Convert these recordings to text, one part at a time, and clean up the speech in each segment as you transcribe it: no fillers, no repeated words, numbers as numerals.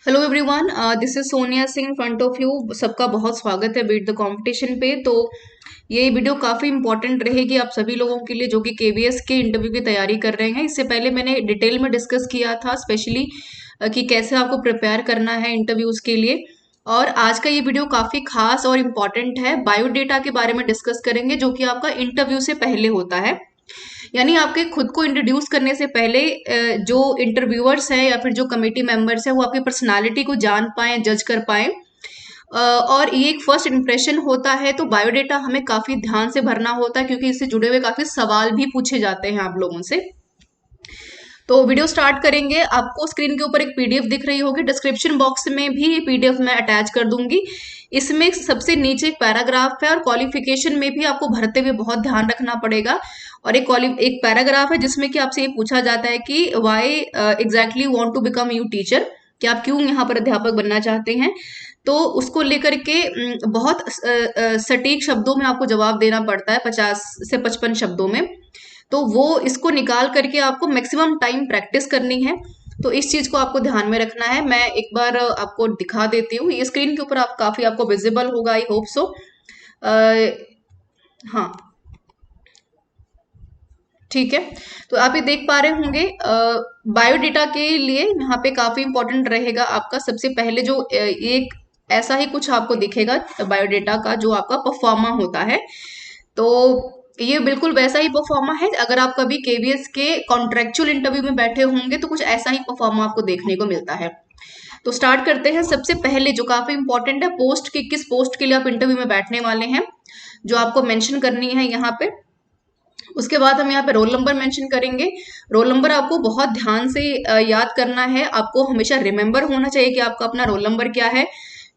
Hello everyone, this is Sonia Singh front of you. सबका बहुत स्वागत है बीट द कंपटीशन पे। तो ये वीडियो काफ़ी इंपॉर्टेंट रहेगी आप सभी लोगों के लिए जो कि केवीएस के इंटरव्यू की तैयारी कर रहे हैं। इससे पहले मैंने डिटेल में डिस्कस किया था स्पेशली कि कैसे आपको प्रिपेयर करना है इंटरव्यूज़ के लिए। और आज का ये वीडियो काफ़ी खास और इम्पॉर्टेंट है। बायोडेटा के बारे में डिस्कस करेंगे जो कि आपका इंटरव्यू से पहले होता है। यानी आपके खुद को इंट्रोड्यूस करने से पहले जो इंटरव्यूअर्स हैं या फिर जो कमेटी मेंबर्स हैं वो आपकी पर्सनालिटी को जान पाए, जज कर पाए। और ये एक फर्स्ट इंप्रेशन होता है, तो बायोडेटा हमें काफी ध्यान से भरना होता है क्योंकि इससे जुड़े हुए काफी सवाल भी पूछे जाते हैं आप लोगों से। तो वीडियो स्टार्ट करेंगे। आपको स्क्रीन के ऊपर एक पीडीएफ दिख रही होगी, डिस्क्रिप्शन बॉक्स में भी ये पीडीएफ मैं अटैच कर दूंगी। इसमें सबसे नीचे एक पैराग्राफ है और क्वालिफिकेशन में भी आपको भरते हुए बहुत ध्यान रखना पड़ेगा। और एक पैराग्राफ है जिसमें कि आपसे ये पूछा जाता है कि why exactly want to become you teacher, कि आप क्यों यहाँ पर अध्यापक बनना चाहते हैं। तो उसको लेकर के बहुत सटीक शब्दों में आपको जवाब देना पड़ता है, 50 से 55 शब्दों में। तो वो इसको निकाल करके आपको मैक्सिमम टाइम प्रैक्टिस करनी है। तो इस चीज को आपको ध्यान में रखना है। मैं एक बार आपको दिखा देती हूँ, ये स्क्रीन के ऊपर आप काफी आपको विजिबल होगा, आई होप सो। हाँ, ठीक है। तो आप ये देख पा रहे होंगे। बायोडेटा के लिए यहाँ पे काफी इंपॉर्टेंट रहेगा आपका सबसे पहले जो एक ऐसा ही कुछ आपको दिखेगा बायोडेटा का, जो आपका परफॉर्मा होता है। तो ये बिल्कुल वैसा ही परफॉर्मा है। अगर आप कभी केवीएस के कॉन्ट्रेक्चुअल इंटरव्यू में बैठे होंगे तो कुछ ऐसा ही परफॉर्मा आपको देखने को मिलता है। तो स्टार्ट करते हैं। सबसे पहले जो काफी इंपॉर्टेंट है, पोस्ट की किस पोस्ट के लिए आप इंटरव्यू में बैठने वाले हैं, जो आपको मेंशन करनी है यहाँ पे। उसके बाद हम यहाँ पे रोल नंबर मेंशन करेंगे। रोल नंबर आपको बहुत ध्यान से याद करना है। आपको हमेशा रिमेंबर होना चाहिए कि आपका अपना रोल नंबर क्या है।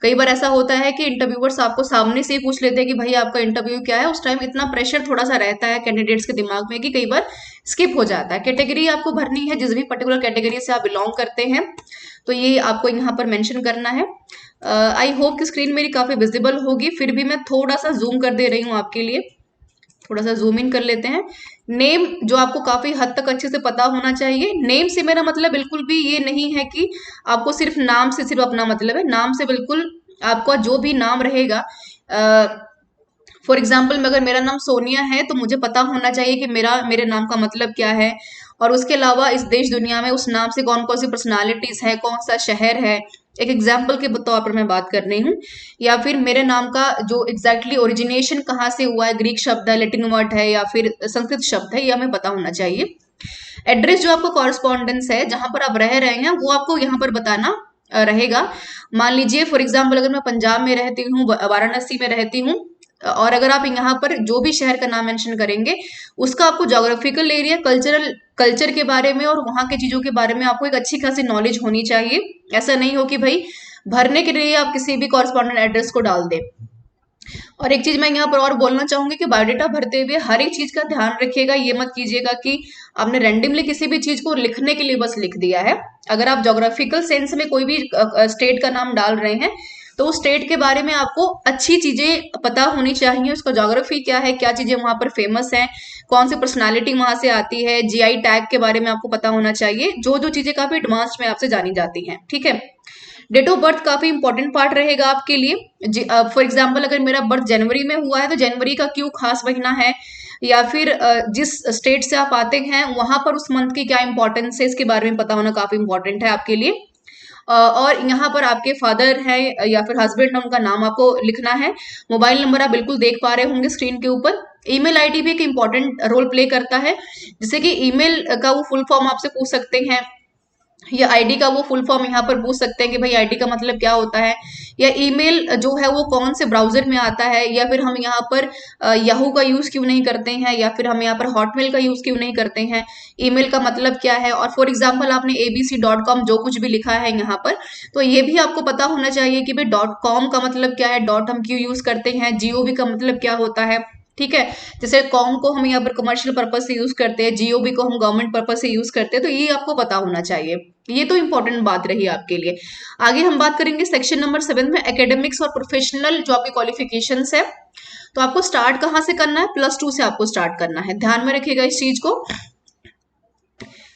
कई बार ऐसा होता है कि इंटरव्यूअर्स आपको सामने से ही पूछ लेते हैं कि भाई आपका इंटरव्यू क्या है। उस टाइम इतना प्रेशर थोड़ा सा रहता है कैंडिडेट्स के दिमाग में कि कई बार स्किप हो जाता है। कैटेगरी आपको भरनी है, जिस भी पर्टिकुलर कैटेगरी से आप बिलोंग करते हैं, तो ये आपको यहाँ पर मेंशन करना है। आई होप कि स्क्रीन मेरी काफी विजिबल होगी, फिर भी मैं थोड़ा सा जूम कर दे रही हूँ आपके लिए। थोड़ा सा जूम इन कर लेते हैं। नेम जो आपको काफी हद तक अच्छे से पता होना चाहिए। नेम से मेरा मतलब बिल्कुल भी ये नहीं है कि आपको सिर्फ नाम से सिर्फ अपना मतलब है। नाम से बिल्कुल आपका जो भी नाम रहेगा, फॉर एग्जाम्पल अगर मेरा नाम सोनिया है तो मुझे पता होना चाहिए कि मेरे नाम का मतलब क्या है। और उसके अलावा इस देश दुनिया में उस नाम से कौन कौन सी पर्सनालिटीज है, कौन सा शहर है, एक एग्जाम्पल के तौर पर मैं बात कर रही हूँ। या फिर मेरे नाम का जो एग्जैक्टली ओरिजिनेशन कहाँ से हुआ है, ग्रीक शब्द है, लैटिन वर्ड है या फिर संस्कृत शब्द है, ये हमें पता होना चाहिए। एड्रेस जो आपका कॉरेस्पॉन्डेंस है, जहां पर आप रह रहे हैं, वो आपको यहाँ पर बताना रहेगा। मान लीजिए फॉर एग्जाम्पल अगर मैं पंजाब में रहती हूँ, वाराणसी में रहती हूँ, और अगर आप यहाँ पर जो भी शहर का नाम मेंशन करेंगे, उसका आपको ज्योग्राफिकल एरिया, कल्चर के बारे में और वहाँ की चीजों के बारे में आपको एक अच्छी खासी नॉलेज होनी चाहिए। ऐसा नहीं हो कि भाई भरने के लिए आप किसी भी कॉरेस्पॉन्डेंट एड्रेस को डाल दें। और एक चीज मैं यहाँ पर और बोलना चाहूंगी कि बायोडेटा भरते हुए हर एक चीज का ध्यान रखिएगा। ये मत कीजिएगा कि आपने रैंडमली किसी भी चीज को लिखने के लिए बस लिख दिया है। अगर आप ज्योग्राफिकल सेंस में कोई भी स्टेट का नाम डाल रहे हैं, तो उस स्टेट के बारे में आपको अच्छी चीजें पता होनी चाहिए। उसका ज्योग्राफी क्या है, क्या चीजें वहां पर फेमस हैं, कौन सी पर्सनालिटी वहां से आती है, जीआई टैग के बारे में आपको पता होना चाहिए, जो जो चीजें काफी एडवांस में आपसे जानी जाती हैं। ठीक है। डेट ऑफ बर्थ काफी इंपॉर्टेंट पार्ट रहेगा आपके लिए। फॉर एग्जाम्पल अगर मेरा बर्थ जनवरी में हुआ है तो जनवरी का क्यों खास महीना है, या फिर जिस स्टेट से आप आते हैं वहां पर उस मंथ की क्या इंपॉर्टेंस है, इसके बारे में पता होना काफी इंपॉर्टेंट है आपके लिए। और यहाँ पर आपके फादर है या फिर हस्बैंड है, उनका नाम आपको लिखना है। मोबाइल नंबर आप बिल्कुल देख पा रहे होंगे स्क्रीन के ऊपर। ईमेल आईडी भी एक इंपॉर्टेंट रोल प्ले करता है, जैसे कि ईमेल का वो फुल फॉर्म आपसे पूछ सकते हैं, या आईडी का वो फुल फॉर्म यहाँ पर पूछ सकते हैं कि भाई आईडी का मतलब क्या होता है, या ईमेल जो है वो कौन से ब्राउजर में आता है, या फिर हम यहाँ पर याहू का यूज क्यों नहीं करते हैं, या फिर हम यहाँ पर हॉटमेल का यूज क्यों नहीं करते हैं, ईमेल का मतलब क्या है। और फॉर एग्जाम्पल आपने abc.com जो कुछ भी लिखा है यहाँ पर, तो ये भी आपको पता होना चाहिए कि भाई .com का मतलब क्या है, डॉट हम क्यों यूज करते हैं, जीओवी का मतलब क्या होता है। ठीक है। जैसे कॉम को हम यहाँ पर कमर्शियल पर्पज से यूज करते हैं, जीओबी को हम गवर्नमेंट पर्पज से यूज करते हैं, तो ये आपको पता होना चाहिए। ये तो इंपॉर्टेंट बात रही आपके लिए। आगे हम बात करेंगे सेक्शन नंबर 7 में, एकेडमिक्स और प्रोफेशनल जो आपकी क्वालिफिकेशंस है। तो आपको स्टार्ट कहाँ से करना है, +2 से आपको स्टार्ट करना है, ध्यान में रखिएगा इस चीज को।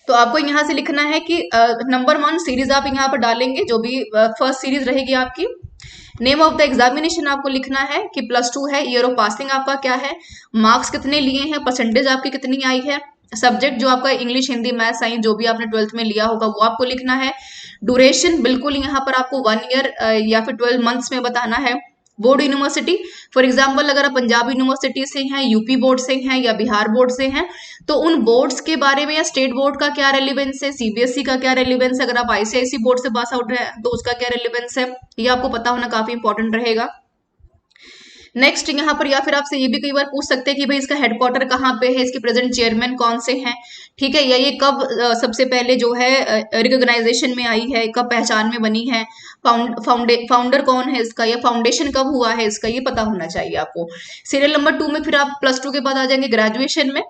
तो आपको यहाँ से लिखना है कि नंबर 1 सीरीज आप यहाँ पर डालेंगे, जो भी फर्स्ट सीरीज रहेगी आपकी। नेम ऑफ द एग्जामिनेशन आपको लिखना है कि +2 है, ईयर ऑफ पासिंग आपका क्या है, मार्क्स कितने लिए हैं, परसेंटेज आपकी कितनी आई है, सब्जेक्ट जो आपका इंग्लिश, हिंदी, मैथ, साइंस जो भी आपने 12th में लिया होगा वो आपको लिखना है। ड्यूरेशन बिल्कुल यहाँ पर आपको 1 ईयर या फिर 12 मंथ्स में बताना है। बोर्ड यूनिवर्सिटी, फॉर एग्जाम्पल अगर आप पंजाब यूनिवर्सिटी से हैं, यूपी बोर्ड से हैं या बिहार बोर्ड से हैं, तो उन बोर्ड्स के बारे में या स्टेट बोर्ड का क्या रेलिवेंस है, सीबीएसई का क्या रेलिवेंस है, अगर आप आईसीआईसी बोर्ड से पास आउट है तो उसका क्या रेलिवेंस है, ये आपको पता होना काफी इंपॉर्टेंट रहेगा। नेक्स्ट यहाँ पर या फिर आपसे ये भी कई बार पूछ सकते हैं कि भाई इसका हेडक्वार्टर कहाँ पे है, इसके प्रेजेंट चेयरमैन कौन से हैं, ठीक है, या ये कब सबसे पहले जो है रिकॉग्नाइजेशन में आई है, कब पहचान में बनी है, फाउंडर कौन है इसका, या फाउंडेशन कब हुआ है इसका, ये पता होना चाहिए आपको। सीरियल नंबर 2 में फिर आप +2 के बाद आ जाएंगे ग्रेजुएशन में,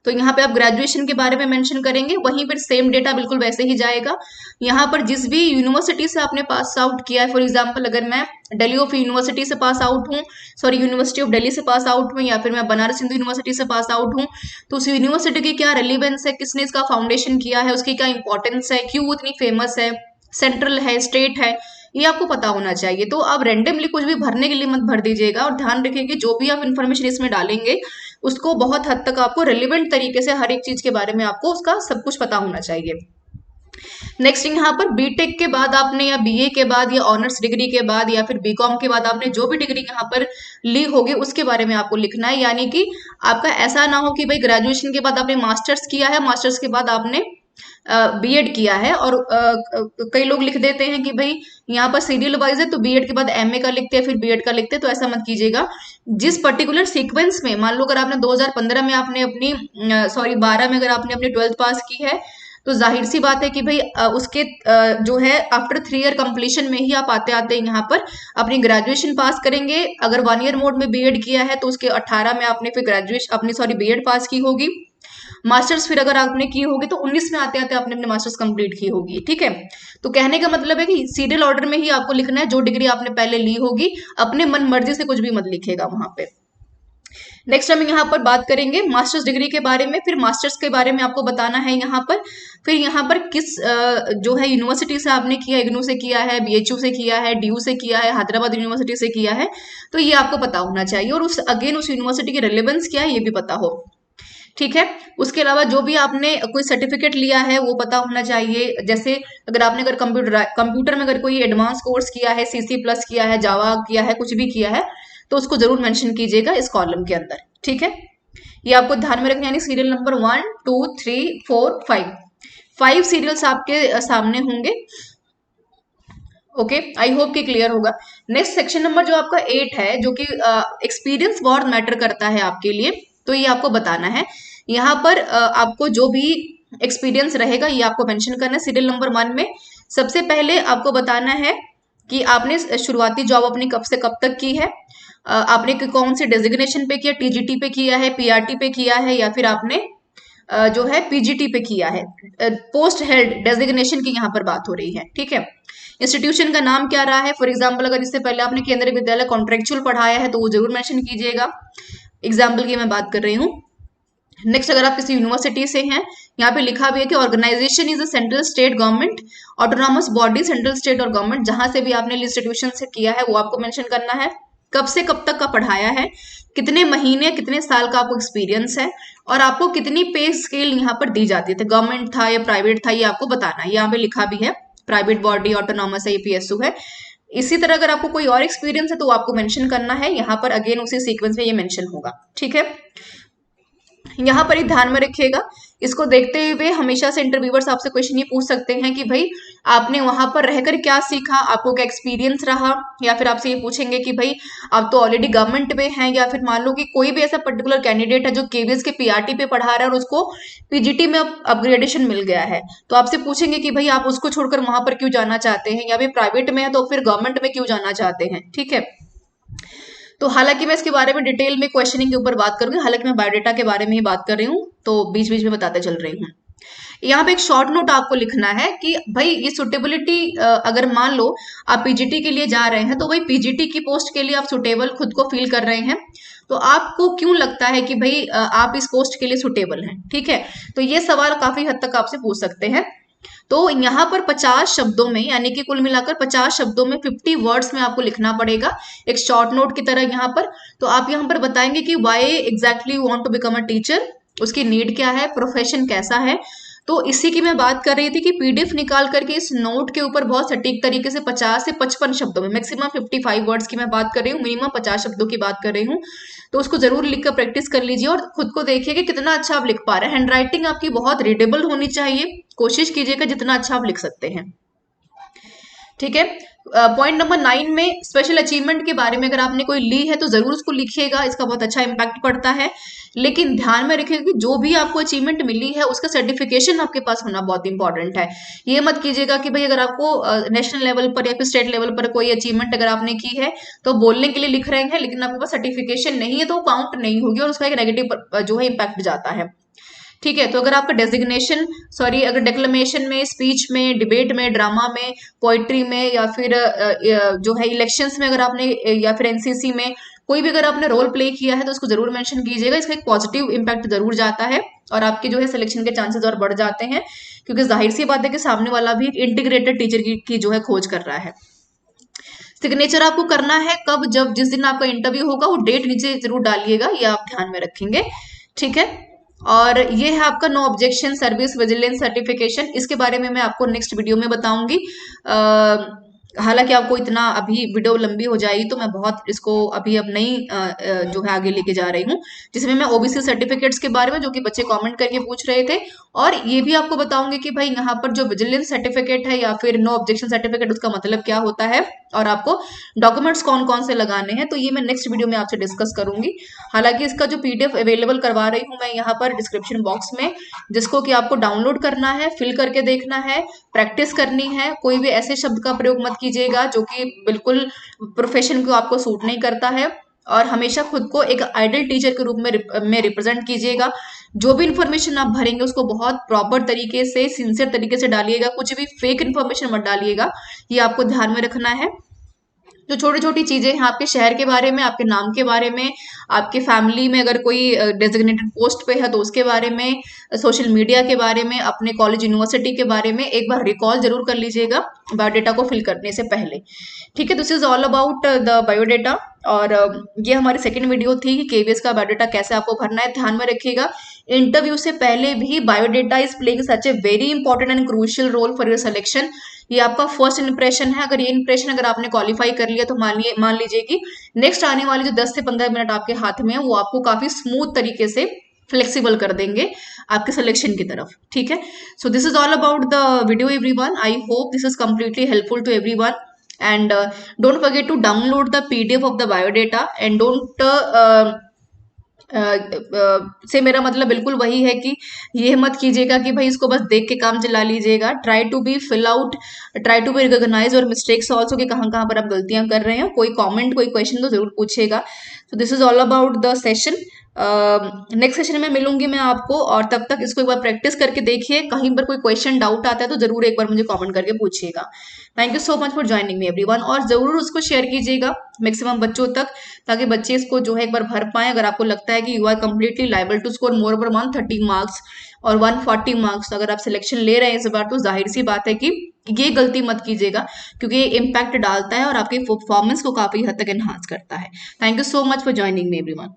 तो यहाँ पे आप ग्रेजुएशन के बारे में मेंशन करेंगे, वहीं पर सेम डेटा बिल्कुल वैसे ही जाएगा। यहाँ पर जिस भी यूनिवर्सिटी से आपने पास आउट किया है, फॉर एग्जांपल अगर मैं दिल्ली ऑफ यूनिवर्सिटी से पास आउट हूँ, सॉरी यूनिवर्सिटी ऑफ दिल्ली से पास आउट हूँ, या फिर मैं बनारस हिंदू यूनिवर्सिटी से पास आउट हूँ, तो उस यूनिवर्सिटी की क्या रेलिवेंस है, किसने इसका फाउंडेशन किया है, उसकी क्या इंपॉर्टेंस है, क्यों इतनी फेमस है, सेंट्रल है, स्टेट है, ये आपको पता होना चाहिए। तो आप रेंडमली कुछ भी भरने के लिए मत भर दीजिएगा, और ध्यान रखिए जो भी आप इन्फॉर्मेशन इसमें डालेंगे उसको बहुत हद तक आपको रेलिवेंट तरीके से हर एक चीज के बारे में आपको उसका सब कुछ पता होना चाहिए। नेक्स्ट यहाँ पर बीटेक के बाद आपने, या बीए के बाद, या ऑनर्स डिग्री के बाद, या फिर बीकॉम के बाद आपने जो भी डिग्री यहाँ पर ली होगी उसके बारे में आपको लिखना है। यानी कि आपका ऐसा ना हो कि भाई ग्रेजुएशन के बाद आपने मास्टर्स किया है, मास्टर्स के बाद आपने बीएड किया है, और कई लोग लिख देते हैं कि भाई यहाँ पर सीरियल वाइज है तो बीएड के बाद एमए का लिखते हैं फिर बीएड का लिखते हैं, तो ऐसा मत कीजिएगा। जिस पर्टिकुलर सीक्वेंस में, मान लो अगर आपने 2015 में आपने अपनी 12 में अगर आपने अपनी 12th पास की है, तो जाहिर सी बात है कि भाई उसके जो है आफ्टर 3 ईयर कंप्लीशन में ही आप आते आते यहाँ पर अपनी ग्रेजुएशन पास करेंगे। अगर 1 ईयर मोड में बीएड किया है तो उसके 18 में आपने फिर ग्रेजुएशन अपनी बीएड पास की होगी। मास्टर्स फिर अगर आपने की होगी तो 19 में आते आते आपने अपने मास्टर्स कंप्लीट की होगी, ठीक है। तो कहने का मतलब है कि सीरियल ऑर्डर में ही आपको लिखना है, जो डिग्री आपने पहले ली होगी, अपने मन मर्जी से कुछ भी मत लिखेगा वहां पे। नेक्स्ट हम यहाँ पर बात करेंगे मास्टर्स डिग्री के बारे में। फिर मास्टर्स के बारे में आपको बताना है यहाँ पर, फिर यहाँ पर किस जो है यूनिवर्सिटी से आपने किया, इग्नू से किया है, बीएचयू से किया है, डीयू से किया है, हैदराबाद यूनिवर्सिटी से किया है, तो ये आपको पता होना चाहिए। और उस यूनिवर्सिटी की रेलेवेंस क्या है ये भी पता हो, ठीक है। उसके अलावा जो भी आपने कोई सर्टिफिकेट लिया है वो पता होना चाहिए। जैसे अगर कंप्यूटर में अगर कोई एडवांस कोर्स किया है, CC+ किया है, जावा किया है, कुछ भी किया है, तो उसको जरूर मेंशन कीजिएगा इस कॉलम के अंदर, ठीक है। ये आपको ध्यान में रखना, यानी सीरियल नंबर 1 2 3 4 5 सीरियल्स आपके सामने होंगे। ओके, आई होप कि क्लियर होगा। नेक्स्ट सेक्शन नंबर जो आपका 8 है, जो कि एक्सपीरियंस बहुत मैटर करता है आपके लिए, तो ये आपको बताना है। यहाँ पर आपको जो भी एक्सपीरियंस रहेगा ये आपको मेंशन करना है। सीरियल नंबर 1 में सबसे पहले आपको बताना है कि आपने शुरुआती जॉब अपनी कब से कब तक की है, आपने कौन से डेजिग्नेशन पे किया, टीजीटी पे किया है, पीआरटी पे किया है, या फिर आपने जो है पीजीटी पे किया है। पोस्ट हेल्ड डेजिग्नेशन की यहाँ पर बात हो रही है, ठीक है। इंस्टीट्यूशन का नाम क्या रहा है, फॉर एग्जाम्पल अगर इससे पहले आपने केंद्रीय विद्यालय कॉन्ट्रेक्चुअल पढ़ाया है तो वो जरूर मेंशन कीजिएगा। एग्जाम्पल की मैं बात कर रही हूँ। नेक्स्ट, अगर आप किसी यूनिवर्सिटी से हैं, यहाँ पे लिखा भी है कि organisation is a central state government autonomous body, central state और गवर्नमेंट, जहां से भी आपने इंस्टीट्यूशन से किया है वो आपको मेंशन करना है। कब से कब तक का पढ़ाया है, कितने महीने कितने साल का आपको एक्सपीरियंस है, और आपको कितनी पे स्केल यहाँ पर दी जाती थी, गवर्नमेंट था या प्राइवेट था, ये आपको बताना है। यहाँ पे लिखा भी है प्राइवेट बॉडी, ऑटोनॉमस है, पीएसयू है। इसी तरह अगर आपको कोई और एक्सपीरियंस है तो आपको मेंशन करना है, यहाँ पर अगेन उसी सीक्वेंस में ये मेंशन होगा, ठीक है। यहाँ पर ही ध्यान में रखिएगा, इसको देखते हुए हमेशा से इंटरव्यूअर्स आपसे क्वेश्चन ये पूछ सकते हैं कि भाई आपने वहां पर रहकर क्या सीखा, आपको क्या एक्सपीरियंस रहा, या फिर आपसे ये पूछेंगे कि भाई आप तो ऑलरेडी गवर्नमेंट में हैं, या फिर मान लो कि कोई भी ऐसा पर्टिकुलर कैंडिडेट है जो केवीएस के पीआरटी पे पढ़ा रहा है और उसको पीजीटी में अपग्रेडेशन मिल गया है, तो आपसे पूछेंगे कि भाई आप उसको छोड़कर वहां पर क्यों जाना चाहते हैं, या फिर प्राइवेट में है तो फिर गवर्नमेंट में क्यों जाना चाहते हैं, ठीक है। तो हालांकि मैं इसके बारे में डिटेल में क्वेश्चनिंग के ऊपर बात करूंगी, हालांकि मैं बायोडेटा के बारे में ही बात कर रही हूँ, तो बीच बीच में बताते चल रही हूँ। यहाँ पे एक शॉर्ट नोट आपको लिखना है कि भाई ये सुटेबिलिटी, अगर मान लो आप पीजीटी के लिए जा रहे हैं तो भाई पीजीटी की पोस्ट के लिए आप सुटेबल खुद को फील कर रहे हैं, तो आपको क्यों लगता है कि भाई आप इस पोस्ट के लिए सुटेबल हैं, ठीक है। तो ये सवाल काफी हद तक आपसे पूछ सकते हैं। तो यहाँ पर 50 शब्दों में, यानी कि कुल मिलाकर 50 शब्दों में 50 वर्ड्स में आपको लिखना पड़ेगा एक शॉर्ट नोट की तरह यहाँ पर। तो आप यहाँ पर बताएंगे कि why exactly you want to become a teacher, उसकी नीड क्या है, प्रोफेशन कैसा है। तो इसी की मैं बात कर रही थी कि पीडीएफ निकाल करके इस नोट के ऊपर बहुत सटीक तरीके से 50 से 55 शब्दों में, मैक्सिमम 55 वर्ड्स की मैं बात कर रही हूँ, मिनिमम 50 शब्दों की बात कर रही हूँ। तो उसको जरूर लिख कर प्रैक्टिस कर लीजिए और खुद को देखिए कि कितना अच्छा आप लिख पा रहे हैं। हैंड राइटिंग आपकी बहुत रीडेबल होनी चाहिए, कोशिश कीजिएगा जितना अच्छा आप लिख सकते हैं, ठीक है। पॉइंट नंबर 9 में स्पेशल अचीवमेंट के बारे में अगर आपने कोई ली है तो जरूर उसको लिखिएगा, इसका बहुत अच्छा इंपैक्ट पड़ता है। लेकिन ध्यान में रखिएगा कि जो भी आपको अचीवमेंट मिली है उसका सर्टिफिकेशन आपके पास होना बहुत इंपॉर्टेंट है। ये मत कीजिएगा कि भाई अगर आपको नेशनल लेवल पर या फिर स्टेट लेवल पर कोई अचीवमेंट अगर आपने की है तो बोलने के लिए लिख रहे हैं, लेकिन आपके पास सर्टिफिकेशन नहीं है तो वो काउंट नहीं होगी और उसका एक नेगेटिव जो है इम्पैक्ट जाता है, ठीक है। तो अगर आपका डेजिग्नेशन, सॉरी, अगर डेक्लेमेशन में, स्पीच में, डिबेट में, ड्रामा में, पोइट्री में, या फिर जो है इलेक्शंस में अगर आपने, या फिर एनसीसी में कोई भी अगर आपने रोल प्ले किया है तो उसको जरूर मेंशन कीजिएगा। इसका एक पॉजिटिव इम्पैक्ट जरूर जाता है और आपके जो है सिलेक्शन के चांसेस और बढ़ जाते हैं, क्योंकि जाहिर सी बात है कि सामने वाला भी इंटीग्रेटेड टीचर की जो है खोज कर रहा है। सिग्नेचर आपको करना है कब, जब जिस दिन आपका इंटरव्यू होगा वो डेट नीचे जरूर डालिएगा, ये आप ध्यान में रखेंगे, ठीक है। और ये है आपका no objection service vigilance certification, इसके बारे में मैं आपको नेक्स्ट वीडियो में बताऊंगी। हालांकि आपको इतना अभी वीडियो लंबी हो जाएगी तो मैं बहुत इसको अभी अब नहीं जो है आगे लेके जा रही हूँ, जिसमें मैं ओबीसी सर्टिफिकेट्स के बारे में, जो कि बच्चे कमेंट करके पूछ रहे थे, और ये भी आपको बताऊंगी कि भाई यहाँ पर जो विजिलेंस सर्टिफिकेट है या फिर नो ऑब्जेक्शन सर्टिफिकेट उसका मतलब क्या होता है और आपको डॉक्यूमेंट्स कौन कौन से लगाने हैं, तो ये मैं नेक्स्ट वीडियो में आपसे डिस्कस करूंगी। हालांकि इसका जो पीडीएफ अवेलेबल करवा रही हूँ मैं यहाँ पर डिस्क्रिप्शन बॉक्स में, जिसको कि आपको डाउनलोड करना है, फिल करके देखना है, प्रैक्टिस करनी है। कोई भी ऐसे शब्द का प्रयोग मत कीजिएगा जो कि बिल्कुल प्रोफेशन को आपको सूट नहीं करता है, और हमेशा खुद को एक आइडल टीचर के रूप में रिप्रेजेंट कीजिएगा। जो भी इन्फॉर्मेशन आप भरेंगे उसको बहुत प्रॉपर तरीके से, सिंसियर तरीके से डालिएगा, कुछ भी फेक इन्फॉर्मेशन मत डालिएगा, ये आपको ध्यान में रखना है। जो छोटी छोटी चीजें हैं आपके शहर के बारे में, आपके नाम के बारे में, आपके फैमिली में अगर कोई डेजिग्नेटेड पोस्ट पे है तो उसके बारे में, सोशल मीडिया के बारे में, अपने कॉलेज यूनिवर्सिटी के बारे में एक बार रिकॉल जरूर कर लीजिएगा बायोडेटा को फिल करने से पहले, ठीक है। This is all about the biodata, और ये हमारी सेकंड वीडियो थी कि केवीएस का बायोडेटा कैसे आपको भरना है। ध्यान में रखिएगा इंटरव्यू से पहले भी biodata is playing such a very important and crucial role for your selection. ये आपका फर्स्ट इंप्रेशन है, अगर ये इंप्रेशन अगर आपने क्वालिफाई कर लिया तो मान लीजिए कि नेक्स्ट आने वाले जो 10 से 15 मिनट आपके हाथ में है वो आपको काफी स्मूथ तरीके से फ्लेक्सिबल कर देंगे आपके सिलेक्शन की तरफ, ठीक है। So this is all about the video everyone, I hope this is completely helpful to everyone, and don't forget to download the PDF of the biodata, and don't से मेरा मतलब बिल्कुल वही है कि ये मत कीजिएगा कि भाई इसको बस देख के काम चला लीजिएगा। Try to be fill out, try to be recognise और मिस्टेक्स ऑल्सो कि कहाँ कहाँ पर आप गलतियां कर रहे हैं। कोई कमेंट, कोई क्वेश्चन तो जरूर पूछिएगा। So this is all about the session. Next session में मिलूंगी मैं आपको, और तब तक इसको एक बार प्रैक्टिस करके देखिए। कहीं पर कोई क्वेश्चन डाउट आता है तो जरूर एक बार मुझे कमेंट करके पूछिएगा। Thank you so much for joining me everyone, और जरूर उसको शेयर कीजिएगा मैक्सिमम बच्चों तक, ताकि बच्चे इसको जो है एक बार भर पाए। अगर आपको लगता है कि you are completely liable to score more over 130 marks और 140 मार्क्स, अगर आप सिलेक्शन ले रहे हैं इस बार, तो जाहिर सी बात है कि ये गलती मत कीजिएगा, क्योंकि ये इम्पैक्ट डालता है और आपकी परफॉर्मेंस को काफी हद तक एनहांस करता है। Thank you so much for joining me everyone.